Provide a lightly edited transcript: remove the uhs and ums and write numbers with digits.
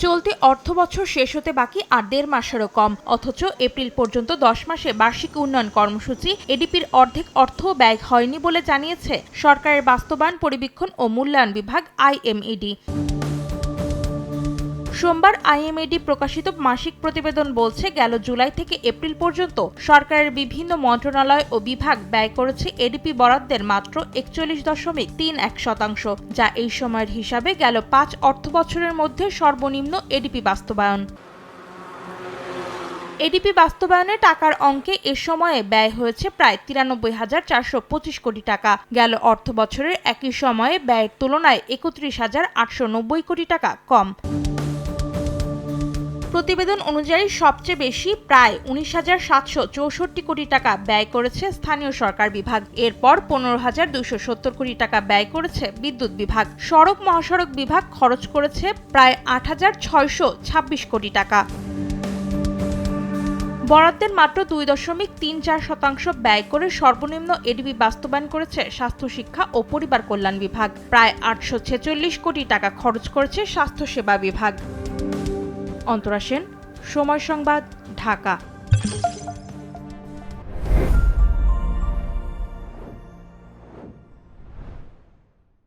চলতি অর্থবছর শেষ হতে বাকি আর ১.৫ মাসেরও কম, অথচ এপ্রিল পর্যন্ত ১০ মাসে বার্ষিক উন্নয়ন কর্মসূচি এডিপির অর্ধেক অর্থ ব্যয় হয়নি বলে জানিয়েছে সরকারের বাস্তবায়ন, পরিবীক্ষণ ও মূল্যায়ন বিভাগ আইএমইডি। সোমবার আইএমইডি প্রকাশিত মাসিক প্রতিবেদন বলছে, গেল জুলাই থেকে এপ্রিল পর্যন্ত সরকারের বিভিন্ন মন্ত্রণালয় ও বিভাগ ব্যয় করেছে এডিপি বরাদ্দের মাত্র ৪১.৩১%, যা এই সময়ের হিসাবে গেল ৫ অর্থবছরের মধ্যে সর্বনিম্ন এডিপি বাস্তবায়ন। এডিপি বাস্তবায়নে টাকার অঙ্কে এ সময়ে ব্যয় হয়েছে প্রায় ৯৩,৪২৫ কোটি টাকা। গেল অর্থবছরের একই সময়ে ব্যয়ের তুলনায় ৩১,৮৯০ কোটি টাকা কম। প্রতিবেদন অনুযায়ী সবচেয়ে বেশি প্রায় ১৯,৭৬৪ কোটি টাকা ব্যয় করেছে স্থানীয় সরকার বিভাগ, এরপর ১৫,২৭০ কোটি টাকা ব্যয় করেছে বিদ্যুৎ বিভাগ। সড়ক মহাসড়ক বিভাগ খরচ করেছে প্রায় ৮,৬২৬ কোটি টাকা। বরাদ্দের মাত্র ২.৩৪% ব্যয় করে সর্বনিম্ন এডিপি বাস্তবায়ন করেছে স্বাস্থ্য, শিক্ষা ও পরিবার কল্যাণ বিভাগ। প্রায় ৮৪৬ কোটি টাকা খরচ করেছে স্বাস্থ্যসেবা বিভাগ। অন্তরা সেন, সময় সংবাদ, ঢাকা।